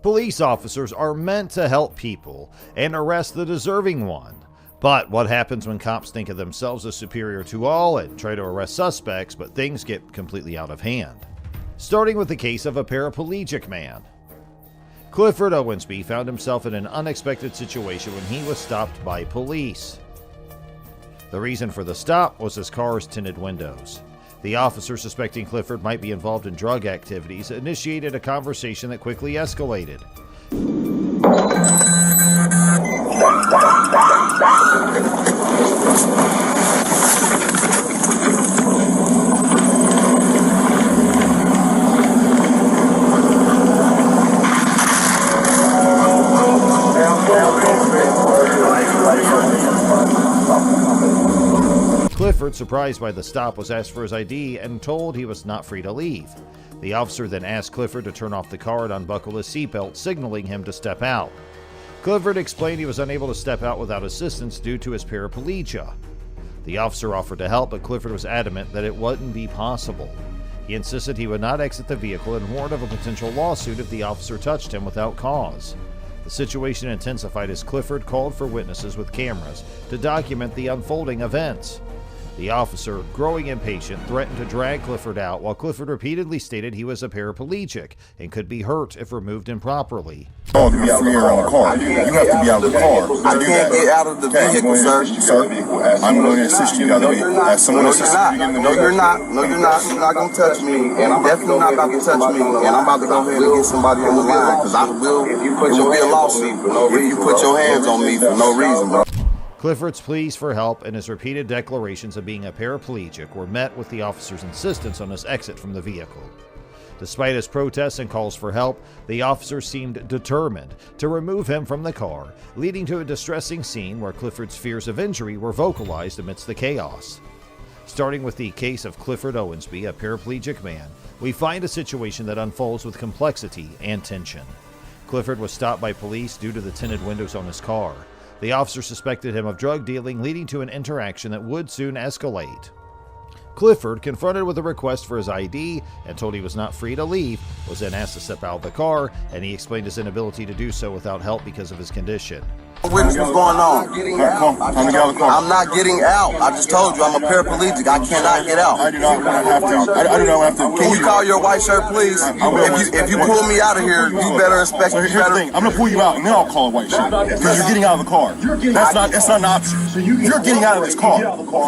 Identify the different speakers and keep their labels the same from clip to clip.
Speaker 1: Police officers are meant to help people and arrest the deserving one. But what happens when cops think of themselves as superior to all and try to arrest suspects, but things get completely out of hand? Starting with the case of a paraplegic man. Clifford Owensby found himself in an unexpected situation when he was stopped by police. The reason for the stop was his car's tinted windows. The officer, suspecting Clifford might be involved in drug activities, initiated a conversation that quickly escalated. Clifford, surprised by the stop, was asked for his ID and told he was not free to leave. The officer then asked Clifford to turn off the car and unbuckle his seatbelt, signaling him to step out. Clifford explained he was unable to step out without assistance due to his paraplegia. The officer offered to help, but Clifford was adamant that it wouldn't be possible. He insisted he would not exit the vehicle and warned of a potential lawsuit if the officer touched him without cause. The situation intensified as Clifford called for witnesses with cameras to document the unfolding events. The officer, growing impatient, threatened to drag Clifford out, while Clifford repeatedly stated he was a paraplegic and could be hurt if removed improperly.
Speaker 2: Oh, to be free around the car. You have to be out of the car.
Speaker 3: I can't get out of the vehicle, sir.
Speaker 2: Sir, I'm going to assist you.
Speaker 3: No, you're not. No, you're not. No, you're not. You're not going to touch me, and I'm definitely not about to touch me, and I'm about to go ahead and get somebody on the line, because it will be a lawsuit if you put your hands on me for no reason, bro.
Speaker 1: Clifford's pleas for help and his repeated declarations of being a paraplegic were met with the officer's insistence on his exit from the vehicle. Despite his protests and calls for help, the officer seemed determined to remove him from the car, leading to a distressing scene where Clifford's fears of injury were vocalized amidst the chaos. Starting with the case of Clifford Owensby, a paraplegic man, we find a situation that unfolds with complexity and tension. Clifford was stopped by police due to the tinted windows on his car. The officer suspected him of drug dealing, leading to an interaction that would soon escalate. Clifford, confronted with a request for his ID and told he was not free to leave, was then asked to step out of the car, and he explained his inability to do so without help because of his condition.
Speaker 3: Witness, what's going on? I'm not getting out. I just told you I'm a paraplegic. I cannot get out.
Speaker 2: I do not have to. I do not have to.
Speaker 3: Can you call your white shirt, please? If you pull me out of here, you better expect.
Speaker 2: So here's the thing. I'm gonna pull you out, and then I'll call a white shirt because you're getting out of the car. That's not an option. You're getting out of this car,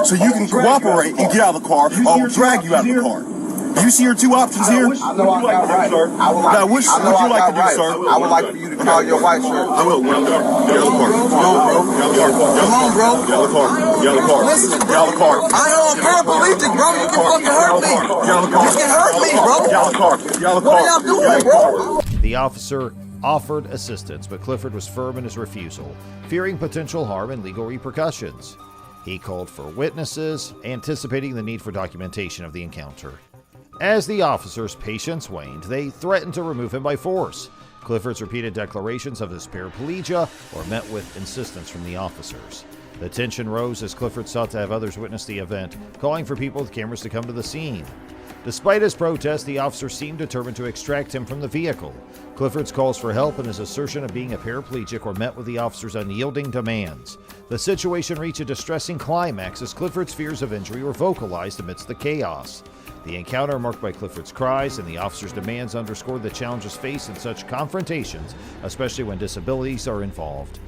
Speaker 2: so you can cooperate and get out of the car. I'll drag you out of the car. Do you see your two options here? What would you like to do, sir? Now, which would you like to do, sir?
Speaker 3: I would like for you to call your white shirt.
Speaker 2: I will. Get out of the car.
Speaker 3: Come on, bro.
Speaker 2: Get out of the car. Get out of the car.
Speaker 3: Listen,
Speaker 2: get out of the car.
Speaker 3: I am a paraplegic, bro. You can fucking hurt me.
Speaker 2: Get out of the car.
Speaker 3: You can hurt me, bro.
Speaker 2: Get out of the car. Get out of the car.
Speaker 3: What are y'all doing, bro?
Speaker 1: The officer offered assistance, but Clifford was firm in his refusal, fearing potential harm and legal repercussions. He called for witnesses, anticipating the need for documentation of the encounter. As the officers' patience waned, they threatened to remove him by force. Clifford's repeated declarations of his paraplegia were met with insistence from the officers. The tension rose as Clifford sought to have others witness the event, calling for people with cameras to come to the scene. Despite his protest, the officer seemed determined to extract him from the vehicle. Clifford's calls for help and his assertion of being a paraplegic were met with the officer's unyielding demands. The situation reached a distressing climax as Clifford's fears of injury were vocalized amidst the chaos. The encounter, marked by Clifford's cries and the officer's demands, underscored the challenges faced in such confrontations, especially when disabilities are involved.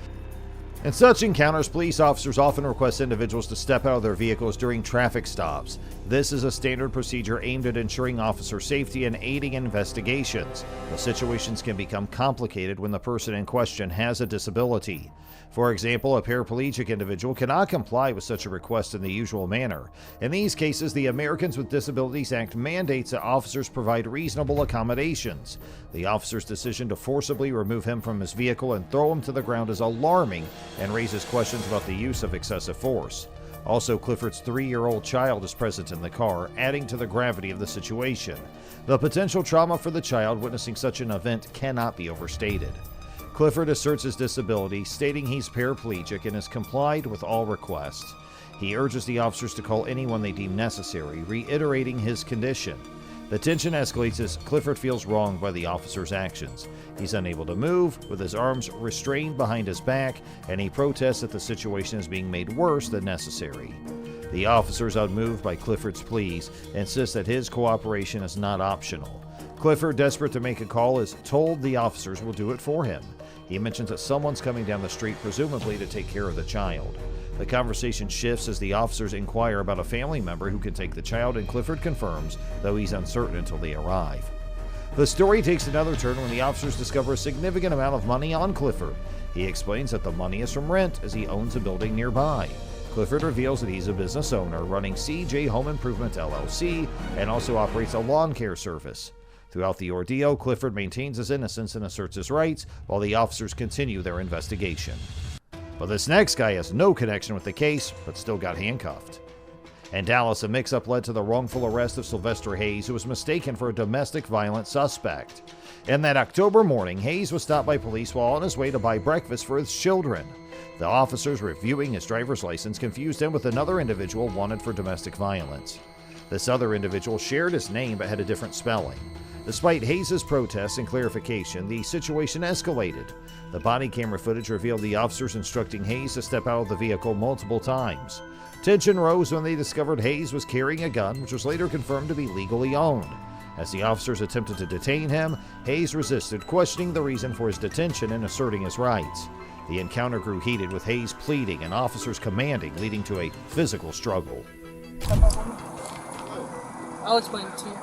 Speaker 1: In such encounters, police officers often request individuals to step out of their vehicles during traffic stops. This is a standard procedure aimed at ensuring officer safety and aiding investigations. The situations can become complicated when the person in question has a disability. For example, a paraplegic individual cannot comply with such a request in the usual manner. In these cases, the Americans with Disabilities Act mandates that officers provide reasonable accommodations. The officer's decision to forcibly remove him from his vehicle and throw him to the ground is alarming and raises questions about the use of excessive force. Also, Clifford's 3-year-old child is present in the car, adding to the gravity of the situation. The potential trauma for the child witnessing such an event cannot be overstated. Clifford asserts his disability, stating he's paraplegic and has complied with all requests. He urges the officers to call anyone they deem necessary, reiterating his condition. The tension escalates as Clifford feels wronged by the officer's actions. He's unable to move, with his arms restrained behind his back, and he protests that the situation is being made worse than necessary. The officers, unmoved by Clifford's pleas, insist that his cooperation is not optional. Clifford, desperate to make a call, is told the officers will do it for him. He mentions that someone's coming down the street, presumably to take care of the child. The conversation shifts as the officers inquire about a family member who can take the child, and Clifford confirms, though he's uncertain until they arrive. The story takes another turn when the officers discover a significant amount of money on Clifford. He explains that the money is from rent, as he owns a building nearby. Clifford reveals that he's a business owner running CJ Home Improvement LLC and also operates a lawn care service. Throughout the ordeal, Clifford maintains his innocence and asserts his rights while the officers continue their investigation. But this next guy has no connection with the case, but still got handcuffed. In Dallas, a mix-up led to the wrongful arrest of Sylvester Hayes, who was mistaken for a domestic violence suspect. In that October morning, Hayes was stopped by police while on his way to buy breakfast for his children. The officers reviewing his driver's license confused him with another individual wanted for domestic violence. This other individual shared his name but had a different spelling. Despite Hayes' protests and clarification, the situation escalated. The body camera footage revealed the officers instructing Hayes to step out of the vehicle multiple times. Tension rose when they discovered Hayes was carrying a gun, which was later confirmed to be legally owned. As the officers attempted to detain him, Hayes resisted, questioning the reason for his detention and asserting his rights. The encounter grew heated, with Hayes pleading and officers commanding, leading to a physical struggle.
Speaker 4: I'll explain it to you.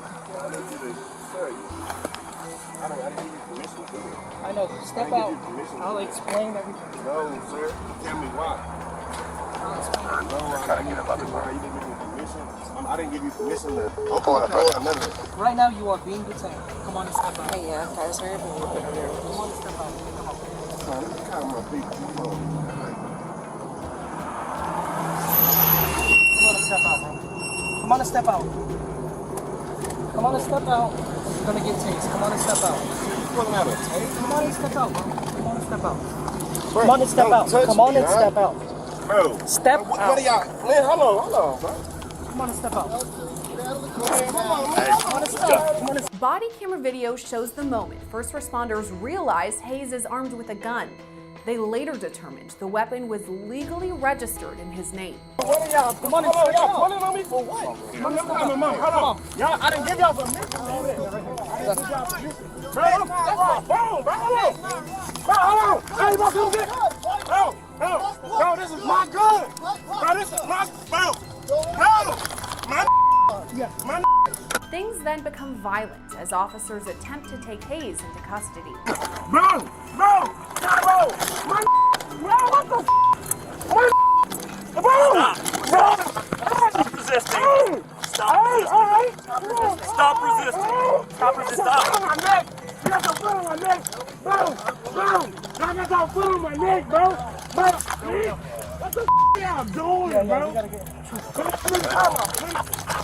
Speaker 4: I know. Step out. I'll explain everything.
Speaker 2: No, sir. Tell me why. I didn't give you permission to.
Speaker 4: Right now, you are being detained. Come on and step out.
Speaker 5: Hey, yeah, guys, sorry.
Speaker 4: Come on and step out. Come on.
Speaker 2: Come on, people.
Speaker 4: Come on and step out, bro. Come on and step out. Come on and step out. You're gonna get tased. Come on and step out.
Speaker 2: Come
Speaker 4: on and step out, bro. Come on and step out. Come on and step out. Come on and step out.
Speaker 2: Bro.
Speaker 4: Step out.
Speaker 2: What are y'all? Man, hold on, bro.
Speaker 4: Come on and step out.
Speaker 6: Body camera video shows the moment first responders realized Hayes is armed with a gun. They later determined the weapon was legally registered in his name.
Speaker 2: What are y'all? Come on, y'all pulling on me for what? Hold on. Y'all, I didn't give y'all permission. Bro, hold on. Hey, bro, come get. Bro, this is my gun. Bro, this is my, bro, my.
Speaker 6: Things then become violent as officers attempt to take Hayes into custody.
Speaker 2: Bro, what the
Speaker 7: Stop resisting. Stop resisting. Stop resisting.
Speaker 2: my neck. You got some foot on my neck. Bro. I got some foot on my neck, bro. What the y'all doing, bro?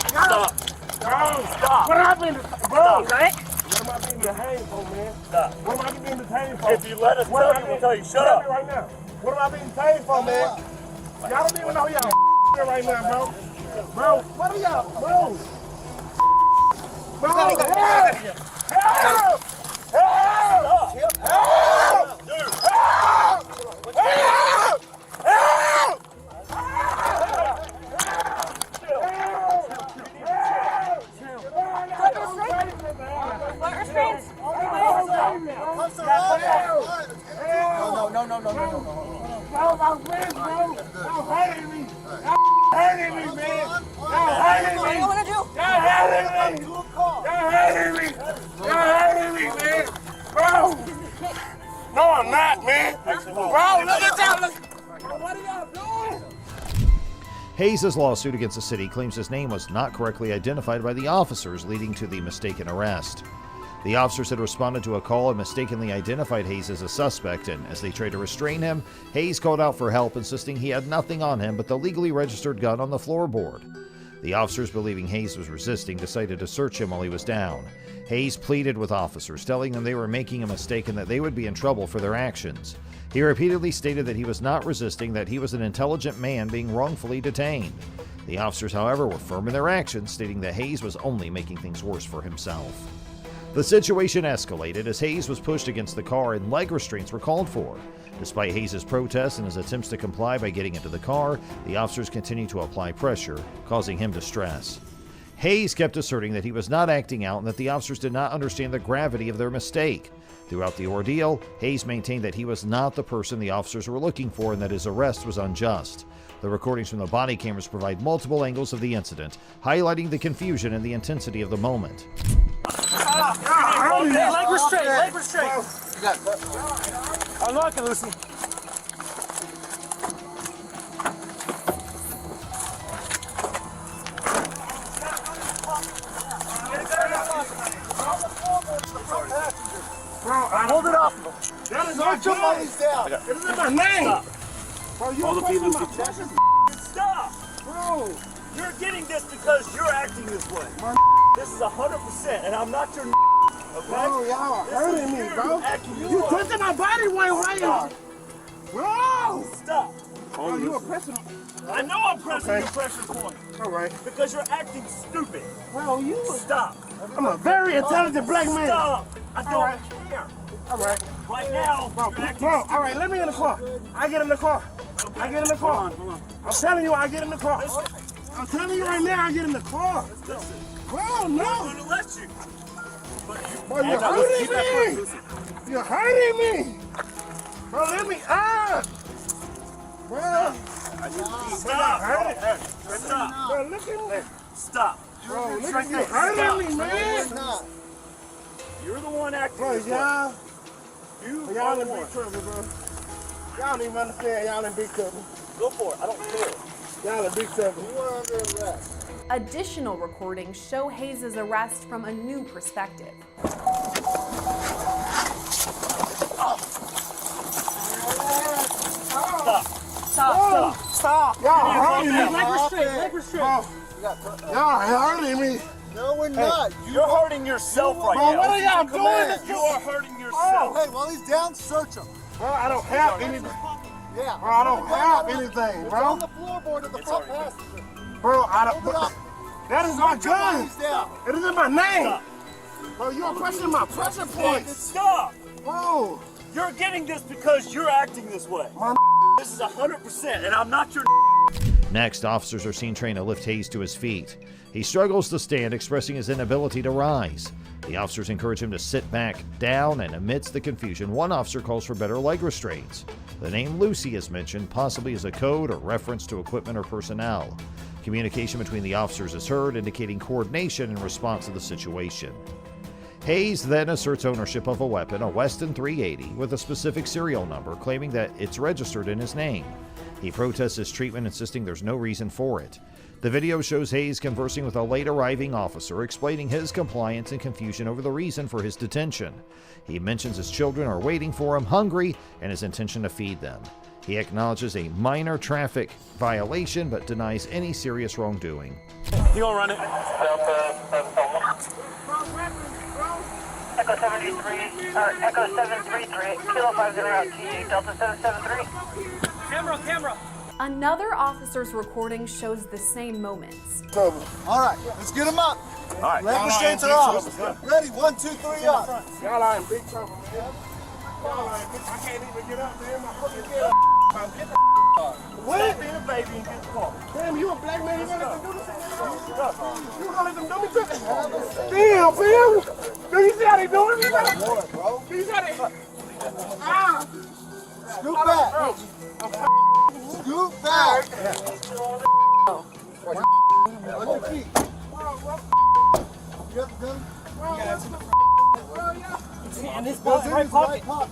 Speaker 7: Stop. Stop.
Speaker 2: What happened? Bro,
Speaker 7: Stop.
Speaker 2: what am I being detained for, man?
Speaker 7: Stop.
Speaker 2: What am I being detained for?
Speaker 7: If you let us tell you, we'll tell you. Shut up.
Speaker 2: Right now. What am I being detained for, man? Y'all don't even know y'all right now, bro. Bro, what are y'all, bro? Help! No, I'm not, man. Bro, look at y'all. What are y'all doing?
Speaker 1: Hayes' lawsuit against the city claims his name was not correctly identified by the officers, leading to the mistaken arrest. The officers had responded to a call and mistakenly identified Hayes as a suspect, and as they tried to restrain him, Hayes called out for help, insisting he had nothing on him but the legally registered gun on the floorboard. The officers, believing Hayes was resisting, decided to search him while he was down. Hayes pleaded with officers, telling them they were making a mistake and that they would be in trouble for their actions. He repeatedly stated that he was not resisting, that he was an intelligent man being wrongfully detained. The officers, however, were firm in their actions, stating that Hayes was only making things worse for himself. The situation escalated as Hayes was pushed against the car and leg restraints were called for. Despite Hayes' protests and his attempts to comply by getting into the car, the officers continued to apply pressure, causing him distress. Hayes kept asserting that he was not acting out and that the officers did not understand the gravity of their mistake. Throughout the ordeal, Hayes maintained that he was not the person the officers were looking for and that his arrest was unjust. The recordings from the body cameras provide multiple angles of the incident, highlighting the confusion and the intensity of the moment.
Speaker 7: Leg restraint, leg restraint. I'm not gonna listen. Hold it off.
Speaker 3: That is our job.
Speaker 7: It isn't my name.
Speaker 3: Bro, you're questioning my pressure.
Speaker 7: Stop.
Speaker 3: Bro,
Speaker 7: You're getting this because you're acting this way. This is 100%, and I'm not your okay?
Speaker 3: bro, y'all are hurting me, bro. You
Speaker 7: You
Speaker 3: twisting my body way. Bro!
Speaker 7: Stop.
Speaker 3: Bro, you are pressing.
Speaker 7: I know I'm pressing your pressure point
Speaker 3: All right.
Speaker 7: because you're acting stupid.
Speaker 3: Bro, you.
Speaker 7: Stop.
Speaker 3: I'm a very intelligent black man.
Speaker 7: Stop. I don't
Speaker 3: Alright.
Speaker 7: care.
Speaker 3: All right.
Speaker 7: Right now,
Speaker 3: Bro,
Speaker 7: you're acting
Speaker 3: bro, all right, let me in the car. I get in the car. I get in the car. I'm telling you, I get in the car. I'm telling you right now, I get in the car. Bro,
Speaker 7: I'm
Speaker 3: no.
Speaker 7: going to let you.
Speaker 3: Bro, you're hurting me. You're hurting me. Bro, let me out. Bro.
Speaker 7: Stop. Stop.
Speaker 3: Bro, look at me.
Speaker 7: Stop.
Speaker 3: Bro, look at you hurting me, man.
Speaker 7: You're the one acting
Speaker 3: Bro,
Speaker 7: this way.
Speaker 3: y'all.
Speaker 7: You
Speaker 3: Y'all
Speaker 7: are
Speaker 3: in
Speaker 7: the
Speaker 3: big
Speaker 7: one.
Speaker 3: trouble, bro. Y'all don't even understand. Y'all in big trouble.
Speaker 7: Go for it. I don't care.
Speaker 3: Y'all in big trouble. You are under arrest.
Speaker 6: Additional recordings show Hayes' arrest from a new perspective.
Speaker 7: Stop.
Speaker 3: Y'all hurting me.
Speaker 7: Leg restraint. Leg restraint.
Speaker 3: Y'all hurting me.
Speaker 5: No, we're not.
Speaker 7: You're hurting yourself right
Speaker 3: Bro,
Speaker 7: now.
Speaker 3: what are y'all doing?
Speaker 7: You are hurting yourself.
Speaker 5: Hey, while he's down, search him.
Speaker 3: Bro, I don't have anything.
Speaker 5: Yeah.
Speaker 3: Bro, I don't have anything,
Speaker 5: It's
Speaker 3: bro.
Speaker 5: on the floorboard of the front passenger.
Speaker 3: Bro, I
Speaker 5: Hold it
Speaker 3: don't.
Speaker 5: up.
Speaker 3: That is my
Speaker 5: Search him while
Speaker 3: gun.
Speaker 5: he's down.
Speaker 3: It isn't my name. Bro, you're questioning my pressure points.
Speaker 7: Stop.
Speaker 3: Bro,
Speaker 7: You're getting this because you're acting this way. This is 100%, and I'm not your.
Speaker 1: Next, officers are seen trying to lift Hayes to his feet. He struggles to stand, expressing his inability to rise. The officers encourage him to sit back down, and amidst the confusion, one officer calls for better leg restraints. The name Lucy is mentioned, possibly as a code or reference to equipment or personnel. Communication between the officers is heard, indicating coordination in response to the situation. Hayes then asserts ownership of a weapon, a Weston .380, with a specific serial number, claiming that it's registered in his name. He protests his treatment, insisting there's no reason for it. The video shows Hayes conversing with a late arriving officer, explaining his compliance and confusion over the reason for his detention. He mentions his children are waiting for him, hungry, and his intention to feed them. He acknowledges a minor traffic violation, but denies any serious wrongdoing.
Speaker 7: You gonna run it?
Speaker 8: Echo 73, Echo 733, Kilo 50 out T8, Delta 773.
Speaker 7: Camera.
Speaker 6: Another officer's recording shows the same moments.
Speaker 5: All right, let's get him up.
Speaker 7: All right.
Speaker 5: Leg restraints are off. Ready? 1, 2, 3, up.
Speaker 3: y'all are in big trouble, man. Y'all are in big. I can't even get up, man. My fucking get up.
Speaker 7: What? Being a baby and get the car.
Speaker 3: Damn, you a black man. You gonna let them do this? You gonna let them do me to this? Damn, fam. Do you see how they doing me?
Speaker 5: Lord, bro.
Speaker 3: Do you see how they? Ah!
Speaker 5: Scoot back. Scoot back. On your feet. You have a gun?
Speaker 4: And this
Speaker 5: Goes
Speaker 4: was
Speaker 5: in
Speaker 4: right
Speaker 5: his right
Speaker 4: pocket.
Speaker 5: pocket.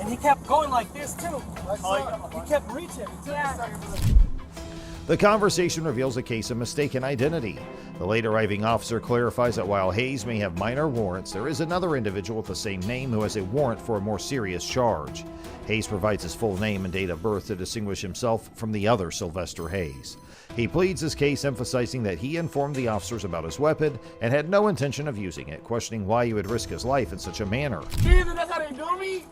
Speaker 4: And he kept going like this too.
Speaker 5: I saw it.
Speaker 4: He kept reaching.
Speaker 1: The conversation reveals a case of mistaken identity. The late arriving officer clarifies that while Hayes may have minor warrants, there is another individual with the same name who has a warrant for a more serious charge. Hayes provides his full name and date of birth to distinguish himself from the other Sylvester Hayes. He pleads his case, emphasizing that he informed the officers about his weapon and had no intention of using it, questioning why he would risk his life in such a manner.
Speaker 3: Jesus, that's how they do me?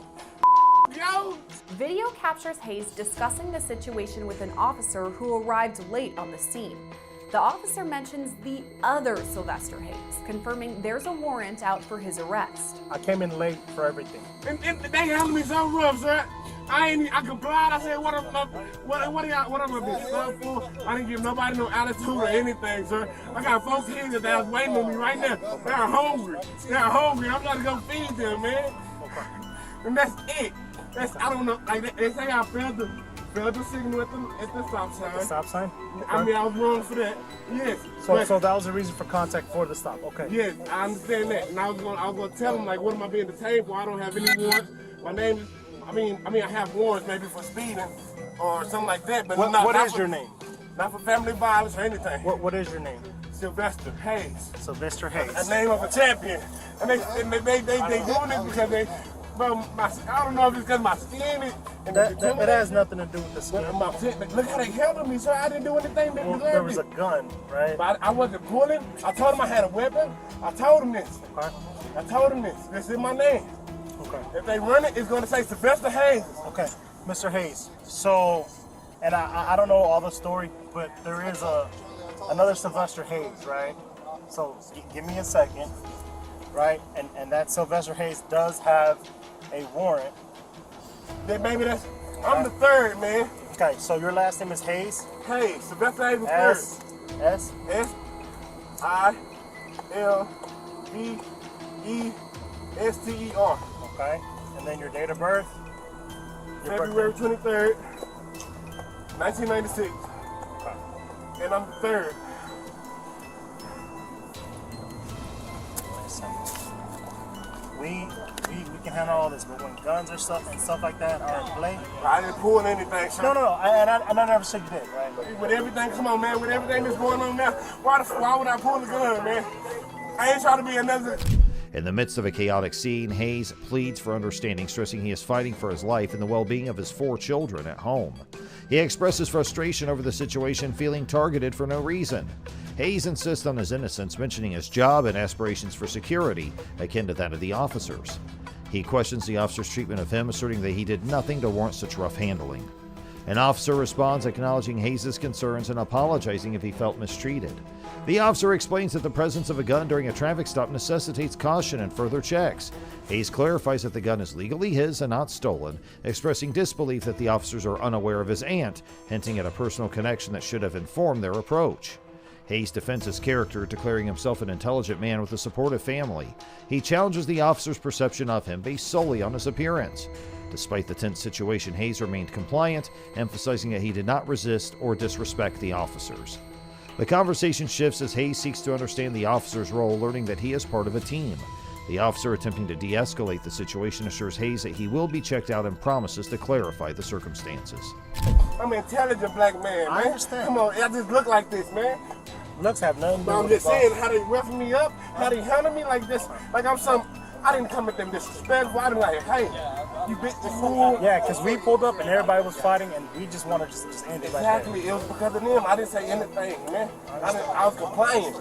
Speaker 3: Yo!
Speaker 6: Video captures Hayes discussing the situation with an officer who arrived late on the scene. The officer mentions the other Sylvester Hayes, confirming there's a warrant out for his arrest.
Speaker 9: I came in late for everything.
Speaker 2: And they handled me so rough, sir. I complied. I said, what am I being stuck for? I didn't give nobody no attitude or anything, sir. I got 4 kids that was waiting on me right now. They're hungry. I'm trying to go feed them, man. And that's it. I don't know. Like they say, I failed the signal at the stop sign.
Speaker 9: The stop sign? Okay.
Speaker 2: I mean, I was wrong for that. Yes.
Speaker 9: So that was the reason for contact for the stop. Okay.
Speaker 2: Yes, I understand that. And I was gonna tell them, like, what am I being detained for? I don't have any warrants. My name is. I mean, I have warrants maybe for speeding or something like that, but
Speaker 9: what is your name?
Speaker 2: Not for family violence or anything.
Speaker 9: What is your name?
Speaker 2: Sylvester Hayes.
Speaker 9: Sylvester Hayes.
Speaker 2: A name of a champion. And they doing it because I don't know if it's because my skin is.
Speaker 9: It has nothing to do with the skin.
Speaker 2: Look how they handled me, sir. I didn't do anything.
Speaker 9: There was a gun, right?
Speaker 2: But I wasn't pulling. I told him I had a weapon. I told him this.
Speaker 9: Okay.
Speaker 2: I told him this. This is my name.
Speaker 9: Okay.
Speaker 2: If they run it, it's going to say Sylvester Hayes.
Speaker 9: Okay, Mr. Hayes. So, and I don't know all the story, but there is another Sylvester Hayes, right? So give me a second, right? And that Sylvester Hayes does have a warrant.
Speaker 2: Then maybe I'm the third, man.
Speaker 9: Okay, so your last name is Hayes?
Speaker 2: Hayes, Sylvester Hayes the third. S-I-L-V-E-S-T-E-R.
Speaker 9: Okay, and then your date of birth?
Speaker 2: February 23rd, 1996.
Speaker 9: Okay.
Speaker 2: And I'm the third.
Speaker 9: We can handle all this, but when guns or stuff like that are in play,
Speaker 2: I didn't pull anything, sir.
Speaker 9: No. I never said you did, right?
Speaker 2: With everything, come on, man. With everything that's going on now, why would I pull the gun, man? I ain't trying to be another.
Speaker 1: In the midst of a chaotic scene, Hayes pleads for understanding, stressing he is fighting for his life and the well-being of his 4 children at home. He expresses frustration over the situation, feeling targeted for no reason. Hayes insists on his innocence, mentioning his job and aspirations for security, akin to that of the officers. He questions the officer's treatment of him, asserting that he did nothing to warrant such rough handling. An officer responds, acknowledging Hayes' concerns and apologizing if he felt mistreated. The officer explains that the presence of a gun during a traffic stop necessitates caution and further checks. Hayes clarifies that the gun is legally his and not stolen, expressing disbelief that the officers are unaware of his aunt, hinting at a personal connection that should have informed their approach. Hayes defends his character, declaring himself an intelligent man with a supportive family. He challenges the officer's perception of him based solely on his appearance. Despite the tense situation, Hayes remained compliant, emphasizing that he did not resist or disrespect the officers. The conversation shifts as Hayes seeks to understand the officer's role, learning that he is part of a team. The officer, attempting to de-escalate the situation, assures Hayes that he will be checked out and promises to clarify the circumstances.
Speaker 2: I'm an intelligent black man, man.
Speaker 9: I understand.
Speaker 2: Come on, I just look like this, man.
Speaker 9: Looks have nothing to do
Speaker 2: But I'm
Speaker 9: with
Speaker 2: just
Speaker 9: it,
Speaker 2: saying how they roughing me up, how they handle me like this, like I'm some. I didn't come at them disrespectful. I didn't like, hey, you bitch, you fool.
Speaker 9: Yeah, because we pulled up and everybody was fighting, and we just wanted to just end it
Speaker 2: Exactly,
Speaker 9: right
Speaker 2: it was because of them. I didn't say anything, man. I was complaining.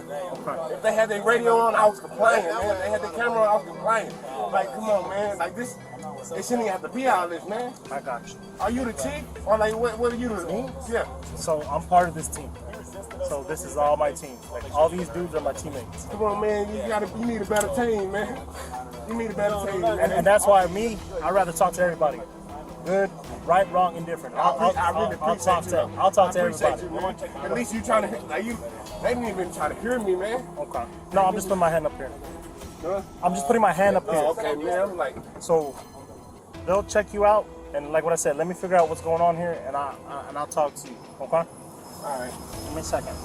Speaker 2: If they had their radio on, I was complaining, man. If they had their camera on, I was complaining. Like, come on, man. Like this, it shouldn't even have to be all this, man.
Speaker 9: there. I got you.
Speaker 2: Are you the chief, or like what are you doing? Yeah.
Speaker 9: So I'm part of this team. So this is all my team. Like all these dudes are my teammates.
Speaker 2: Come on, man. You need a better team, man. You need a better team, man.
Speaker 9: And that's why I'd rather talk to everybody. Good, right, wrong, indifferent.
Speaker 2: I really appreciate you.
Speaker 9: I'll talk to everybody.
Speaker 2: You, man. At least you trying to, like you, they didn't even try to hear me, man.
Speaker 9: Okay. No, I'm just putting my hand up here.
Speaker 2: Huh?
Speaker 9: I'm just putting my hand up here.
Speaker 2: Oh, okay, man. I'm like,
Speaker 9: so they'll check you out, and like what I said, let me figure out what's going on here, and I'll talk to you. Okay?
Speaker 2: all right.
Speaker 9: Give me a second.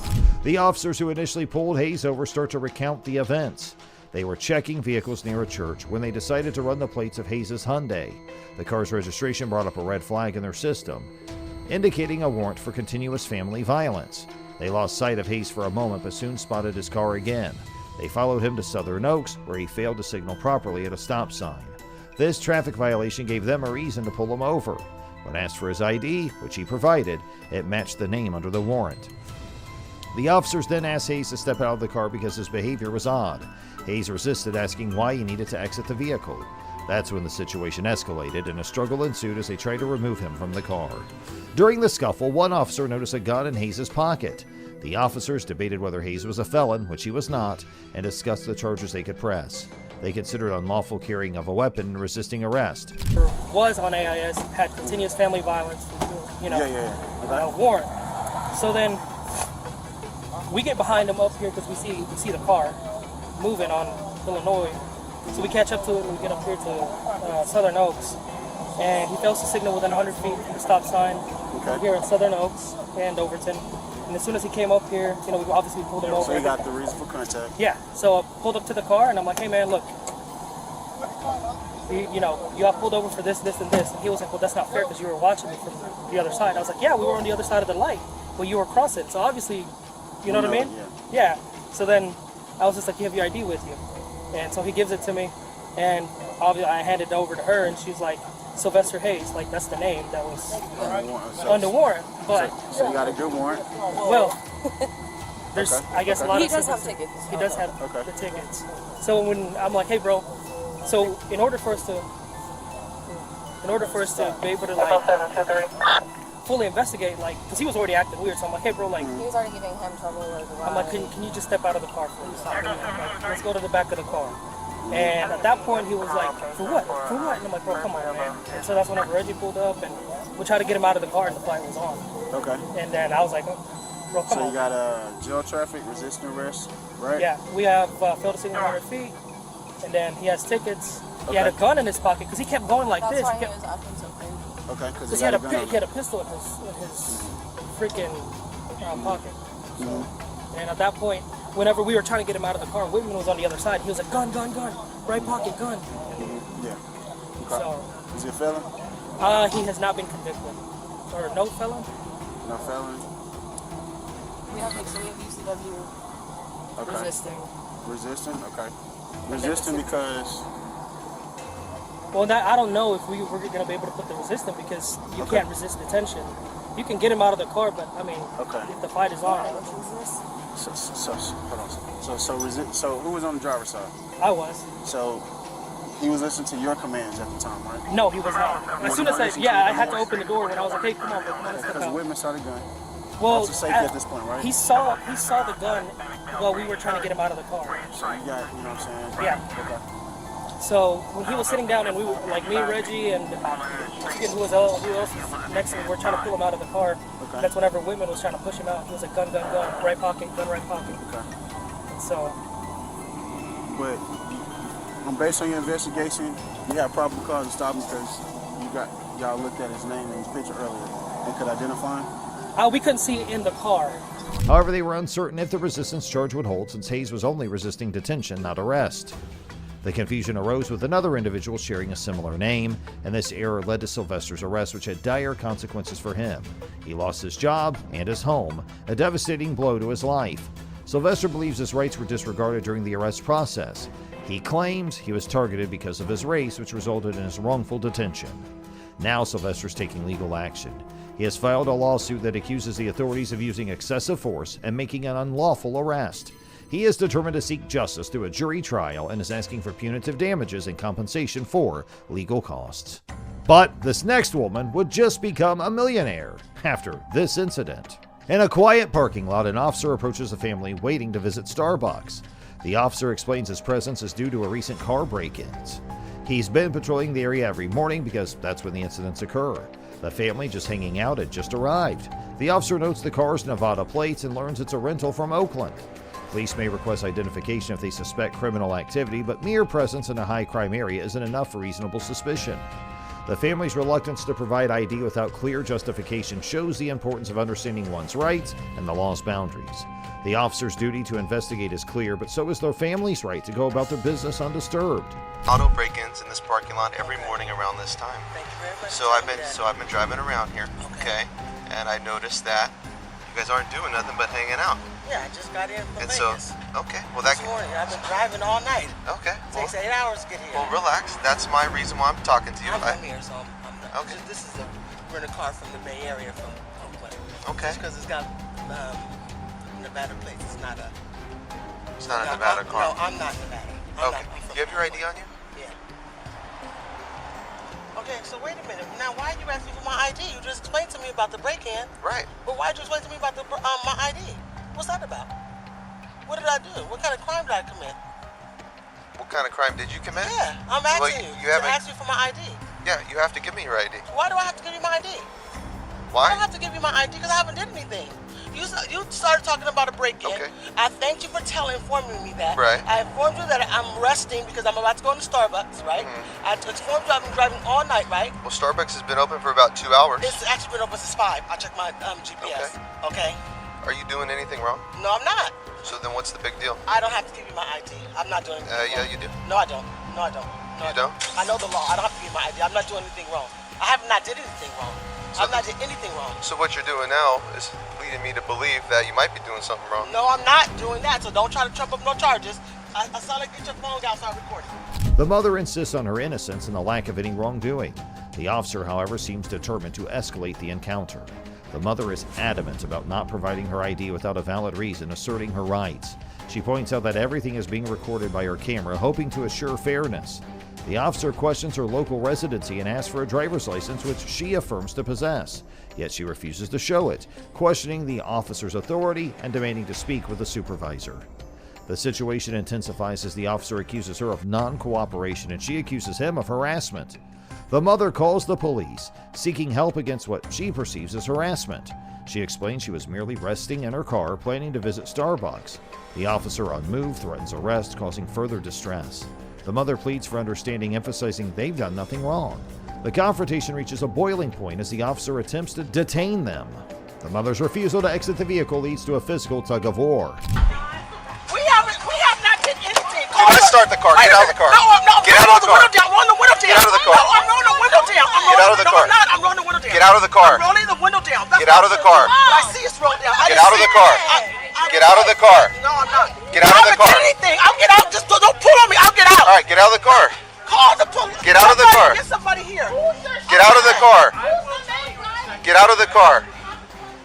Speaker 1: The officers who initially pulled Hayes over start to recount the events. They were checking vehicles near a church when they decided to run the plates of Hayes' Hyundai. The car's registration brought up a red flag in their system, indicating a warrant for continuous family violence. They lost sight of Hayes for a moment, but soon spotted his car again. They followed him to Southern Oaks, where he failed to signal properly at a stop sign. This traffic violation gave them a reason to pull him over. When asked for his ID, which he provided, it matched the name under the warrant. The officers then asked Hayes to step out of the car because his behavior was odd. Hayes resisted, asking why he needed to exit the vehicle. That's when the situation escalated and a struggle ensued as they tried to remove him from the car. During the scuffle, one officer noticed a gun in Hayes' pocket. The officers debated whether Hayes was a felon, which he was not, and discussed the charges they could press. They considered unlawful carrying of a weapon and resisting arrest.
Speaker 4: Was on AIS, had continuous family violence, warrant. So then we get behind him up here because we see the car moving on Illinois. So we catch up to it and we get up here to Southern Oaks. And he fails to signal within 100 feet from the stop sign here at Southern Oaks and Overton. And as soon as he came up here, we obviously pulled him over.
Speaker 9: So you got the reason for contact?
Speaker 4: Yeah. So I pulled up to the car and I'm like, hey man, look, you got pulled over for this, this, and this. And he was like, well, that's not fair because you were watching me from the other side. I was like, yeah, we were on the other side of the light, but you were crossing. So obviously, you know what I mean? Yeah. So then I was just like, you have your ID with you. And so he gives it to me. And obviously I handed it over to her and she's like, Sylvester Hayes, like that's the name that was under warrant. But
Speaker 9: so you got a good warrant?
Speaker 4: Well, there's I guess a lot of
Speaker 10: He does have tickets.
Speaker 4: He does have the tickets. So when I'm like, hey bro, so in order for us to be able to like fully investigate, like, because he was already acting weird, so I'm like, hey bro, like
Speaker 10: he was already giving him trouble.
Speaker 4: I'm like, can you just step out of the car for us? Like, let's go to the back of the car. And at that point, he was like, for what? For what? And I'm like, bro, come on, man. And so that's whenever Reggie pulled up, and we tried to get him out of the car, and the flight was on.
Speaker 9: Okay.
Speaker 4: And then I was like, bro, come on.
Speaker 9: So you got jail traffic, resisting arrest, right?
Speaker 4: Yeah, we have failed to signal 100 feet, and then he has tickets. He had a gun in his pocket, because he kept going like this.
Speaker 10: That's why he was acting so crazy.
Speaker 9: Okay, because
Speaker 4: he had a pistol in his freaking pocket. So, and at that point, whenever we were trying to get him out of the car, Whitman was on the other side. He was like, gun, right pocket, gun.
Speaker 9: Yeah. Okay.
Speaker 4: So,
Speaker 9: is he a felon?
Speaker 4: He has not been convicted. Or no felon?
Speaker 9: No felon.
Speaker 10: We have UCW resisting.
Speaker 9: Resisting? Okay. Resisting because...
Speaker 4: Well, I don't know if we were going to be able to put the resistant because you can't resist detention. You can get him out of the car, but I mean, if the fight is on.
Speaker 9: So who was on the driver's side?
Speaker 4: I was.
Speaker 9: So he was listening to your commands at the time, right?
Speaker 4: No, he was not. As soon as I had to open the door when I was like, hey, come on, let's step out.
Speaker 9: Because Whitman saw the gun.
Speaker 4: Well,
Speaker 9: that's a safety at this point, right?
Speaker 4: He saw the gun while we were trying to get him out of the car.
Speaker 9: So you got, you know what I'm saying?
Speaker 4: Yeah.
Speaker 9: Okay.
Speaker 4: So when he was sitting down and we were, like me, Reggie, and I forget who else was next to me, we're trying to pull him out of the car.
Speaker 9: Okay.
Speaker 4: That's whenever Whitman was trying to push him out. He was like, gun, right pocket, gun, right pocket.
Speaker 9: Okay.
Speaker 4: So.
Speaker 9: But based on your investigation, you have probable cause to stop him because y'all looked at his name in his picture earlier and could identify him?
Speaker 4: We couldn't see it in the car.
Speaker 1: However, they were uncertain if the resistance charge would hold since Hayes was only resisting detention, not arrest. The confusion arose with another individual sharing a similar name, and this error led to Sylvester's arrest, which had dire consequences for him. He lost his job and his home, a devastating blow to his life. Sylvester believes his rights were disregarded during the arrest process. He claims he was targeted because of his race, which resulted in his wrongful detention. Now Sylvester's taking legal action. He has filed a lawsuit that accuses the authorities of using excessive force and making an unlawful arrest. He is determined to seek justice through a jury trial and is asking for punitive damages and compensation for legal costs. But this next woman would just become a millionaire after this incident. In a quiet parking lot, an officer approaches a family waiting to visit Starbucks. The officer explains his presence is due to a recent car break-ins. He's been patrolling the area every morning because that's when the incidents occur. The family, just hanging out, had just arrived. The officer notes the car's Nevada plates and learns it's a rental from Oakland. Police may request identification if they suspect criminal activity, but mere presence in a high-crime area isn't enough for reasonable suspicion. The family's reluctance to provide ID without clear justification shows the importance of understanding one's rights and the law's boundaries. The officer's duty to investigate is clear, but so is their family's right to go about their business undisturbed.
Speaker 3: Auto break-ins in this parking lot every morning around this time. So I've been driving around here, okay, and I noticed that you guys aren't doing nothing but hanging out.
Speaker 11: Yeah, I just got in from
Speaker 3: And
Speaker 11: Vegas.
Speaker 3: so, okay, well that.
Speaker 11: This morning, I've been driving all night.
Speaker 3: Okay.
Speaker 11: Takes 8 hours to get here.
Speaker 3: Well, relax. That's my reason why I'm talking to you.
Speaker 11: I'm from here, so I'm not.
Speaker 3: Okay.
Speaker 11: This is a rental car from the Bay Area from Oakland.
Speaker 3: Okay.
Speaker 11: Just because it's got Nevada plates, it's not a.
Speaker 3: It's not a Nevada car.
Speaker 11: No, I'm not Nevada.
Speaker 3: Okay. Do you have your ID on you?
Speaker 11: Yeah. Okay, so wait a minute. Now, why are you asking for my ID? You just explained to me about the break-in.
Speaker 3: Right.
Speaker 11: But why did you explain to me about the my ID? What's that about? What did I do? What kind of crime did I commit?
Speaker 12: What kind of crime did you commit?
Speaker 11: Yeah, I'm asking
Speaker 12: Well,
Speaker 11: you.
Speaker 12: haven't.
Speaker 11: Ask me for my ID.
Speaker 12: Yeah, you have to give me your ID.
Speaker 11: Why do I have to give you my ID?
Speaker 12: Why?
Speaker 11: I don't have to give you my ID because I haven't did anything. You started talking about a break-in.
Speaker 12: Okay.
Speaker 11: I thanked you for informing me that.
Speaker 12: Right.
Speaker 11: I informed you that I'm resting because I'm about to go into Starbucks, right? I informed you I've been driving all night, right?
Speaker 12: Well, Starbucks has been open for about 2 hours.
Speaker 11: It's actually been open since 5. I checked my GPS. Okay.
Speaker 12: Are you doing anything wrong?
Speaker 11: No, I'm not.
Speaker 12: So then what's the big deal?
Speaker 11: I don't have to give you my ID. I'm not doing anything
Speaker 12: Yeah,
Speaker 11: wrong.
Speaker 12: you do.
Speaker 11: No, I don't. No, I don't. No,
Speaker 12: You don't?
Speaker 11: I know the law. I don't have to give you my ID. I'm not doing anything wrong. I have not did anything wrong.
Speaker 12: So
Speaker 11: I'm not did anything wrong.
Speaker 12: So what you're doing now is leading me to believe that you might be doing something wrong.
Speaker 11: No, I'm not doing that. So don't try to trump up no charges. I saw like get your phone out, start recording.
Speaker 1: The mother insists on her innocence and the lack of any wrongdoing. The officer, however, seems determined to escalate the encounter. The mother is adamant about not providing her ID without a valid reason, asserting her rights. She points out that everything is being recorded by her camera, hoping to assure fairness. The officer questions her local residency and asks for a driver's license, which she affirms to possess. Yet she refuses to show it, questioning the officer's authority and demanding to speak with a supervisor. The situation intensifies as the officer accuses her of non-cooperation and she accuses him of harassment. The mother calls the police, seeking help against what she perceives as harassment. She explains she was merely resting in her car, planning to visit Starbucks. The officer, unmoved, threatens arrest, causing further distress. The mother pleads for understanding, emphasizing they've done nothing wrong. The confrontation reaches a boiling point as the officer attempts to detain them. The mother's refusal to exit the vehicle leads to a physical tug-of-war.
Speaker 11: We have not did anything.
Speaker 12: Do not start the car. Get out of the car.
Speaker 11: No,
Speaker 12: Get out of the car.
Speaker 11: I'm rolling the window down.
Speaker 12: Get out of the car.
Speaker 11: No, I'm rolling the window down.
Speaker 12: Get out of the car.
Speaker 11: No, I'm not. I'm rolling the window down.
Speaker 12: Get out of the car.
Speaker 11: I'm rolling the window down.
Speaker 12: Get out of the car.
Speaker 11: I see it's rolled down.
Speaker 12: Get out of the car. Get out of the car.
Speaker 11: No, I'm not.
Speaker 12: Get out of the car.
Speaker 11: I haven't did anything. I'll get out. Just don't pull on me. I'll get out.
Speaker 12: All right, get out of the car.
Speaker 11: Call the police.
Speaker 12: Get out of the car.
Speaker 11: Get somebody here.
Speaker 12: Get out of the car. Get out of the car.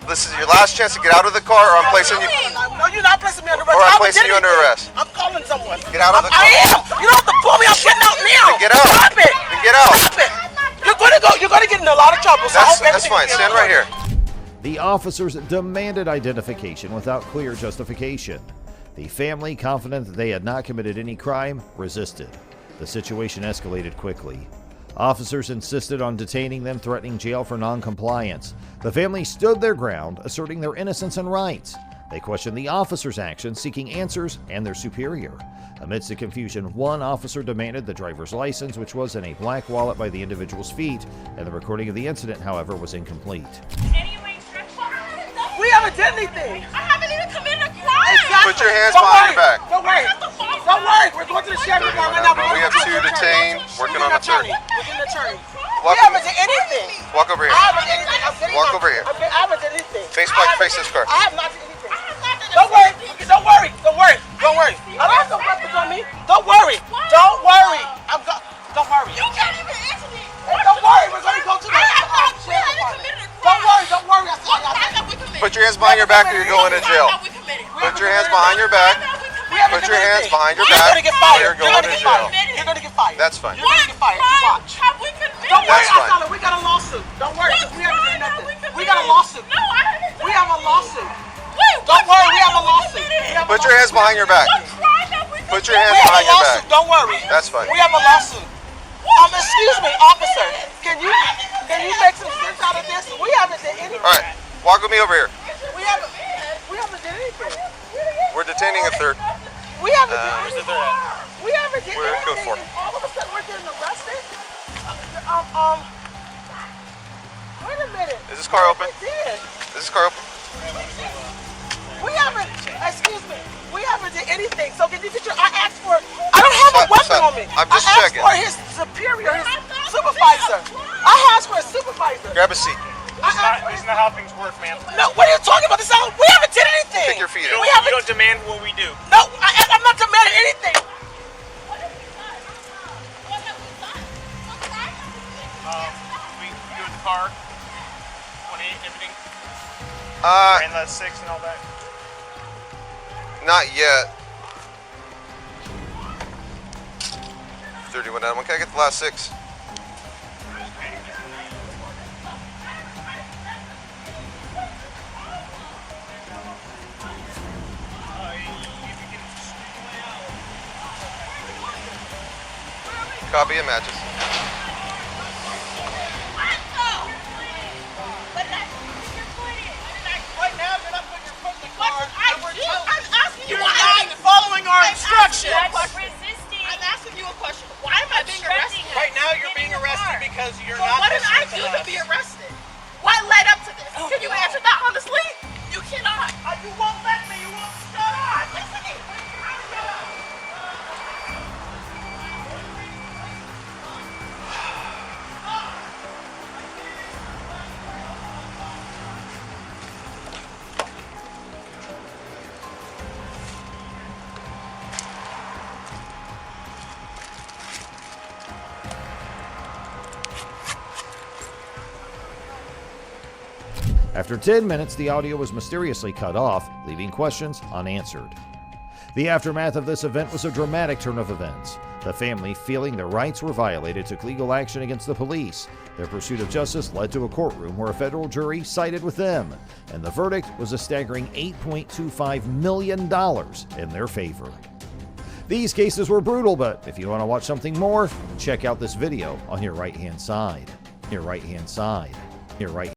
Speaker 12: This is your last chance to get out of the car, or I'm placing you.
Speaker 11: No, you're not placing me under arrest.
Speaker 12: Or I'm placing you under arrest.
Speaker 11: I'm calling someone.
Speaker 12: Get out of the car.
Speaker 11: I am. You don't have to pull me. I'm getting out now.
Speaker 12: Then get out.
Speaker 11: Stop it.
Speaker 12: Then get out.
Speaker 11: Stop it. You're gonna get in a lot of trouble. So
Speaker 12: That's fine. Stand right here.
Speaker 1: The officers demanded identification without clear justification. The family, confident that they had not committed any crime, resisted. The situation escalated quickly. Officers insisted on detaining them, threatening jail for non-compliance. The family stood their ground, asserting their innocence and rights. They questioned the officers' actions, seeking answers, and their superior. Amidst the confusion, one officer demanded the driver's license, which was in a black wallet by the individual's feet, and the recording of the incident, however, was incomplete.
Speaker 11: We haven't done anything.
Speaker 10: I haven't even committed a crime.
Speaker 11: Exactly.
Speaker 12: Put your hands behind your back.
Speaker 11: Don't worry. Don't worry. We're going to the sheriff right now.
Speaker 12: We have 2 detained, working on a third.
Speaker 11: We're getting an attorney. We
Speaker 12: Walk
Speaker 11: haven't done anything.
Speaker 12: Walk over here.
Speaker 11: I haven't done anything.
Speaker 12: Walk over here.
Speaker 11: I haven't done anything.
Speaker 12: Face this car.
Speaker 11: I have not done anything. Don't worry. Don't worry. Don't worry. Don't worry. I don't have no weapons on me. Don't worry. Don't worry. Don't worry.
Speaker 10: You can't even answer me.
Speaker 11: Hey, don't worry. We're going to go to the sheriff department. Don't worry. Don't worry. I saw you.
Speaker 12: Put your hands behind your back or you're going to jail. Put your hands behind your back. Put your hands behind your back.
Speaker 11: You're going to get fired.
Speaker 12: You're going to jail.
Speaker 11: You're going to get fired.
Speaker 12: That's fine.
Speaker 11: You're going to get fired. You watch. Don't worry. I saw it. We got a lawsuit. Don't worry. We haven't done nothing. We got a lawsuit.
Speaker 10: No, I haven't.
Speaker 11: We have a lawsuit. Don't worry. We have a lawsuit.
Speaker 12: Put your hands behind your back. Put your hands behind your back.
Speaker 11: Don't worry.
Speaker 12: That's fine.
Speaker 11: We have a lawsuit. Excuse me, officer. Can you make some sense out of this? We haven't done anything.
Speaker 12: All right, walk with me over here.
Speaker 11: We haven't done anything.
Speaker 12: We're detaining a third.
Speaker 11: We haven't done anything. We haven't done
Speaker 12: We're in code
Speaker 11: anything.
Speaker 12: 4.
Speaker 11: All of a sudden we're getting arrested. Wait a minute.
Speaker 12: Is this car open?
Speaker 11: We did.
Speaker 12: Is this car open?
Speaker 11: We haven't. Excuse me. We haven't done anything. So can you get your? I asked for. I don't have a weapon on me.
Speaker 12: I'm just checking.
Speaker 11: I asked for his superior, his supervisor. I asked for a supervisor.
Speaker 12: Grab a seat.
Speaker 9: Isn't that how things work, man?
Speaker 11: No, what are you talking about? We haven't did anything.
Speaker 12: Kick your feet
Speaker 9: You
Speaker 12: up.
Speaker 9: don't demand what we do.
Speaker 11: No, I'm not demanding anything.
Speaker 9: We do the car, 28, everything. Ran the 6 and all that.
Speaker 12: Not yet. 31 Adam. Can I get the last 6? Copy and matches.
Speaker 11: Right now, you're not putting your foot in the car. I'm asking you. You are not following our instructions.
Speaker 10: I'm asking you a question. Why am I being arrested?
Speaker 11: Right now, you're being arrested because you're not.
Speaker 10: What did I do to be arrested? What led up to this? Can you answer that honestly? You cannot.
Speaker 11: You won't let me. You won't shut up.
Speaker 10: Listen to me.
Speaker 1: After 10 minutes, the audio was mysteriously cut off, leaving questions unanswered. The aftermath of this event was a dramatic turn of events. The family, feeling their rights were violated, took legal action against the police. Their pursuit of justice led to a courtroom where a federal jury sided with them, and the verdict was a staggering $8.25 million in their favor. These cases were brutal, but if you want to watch something more, check out this video on your right-hand side. Your right-hand side. Your right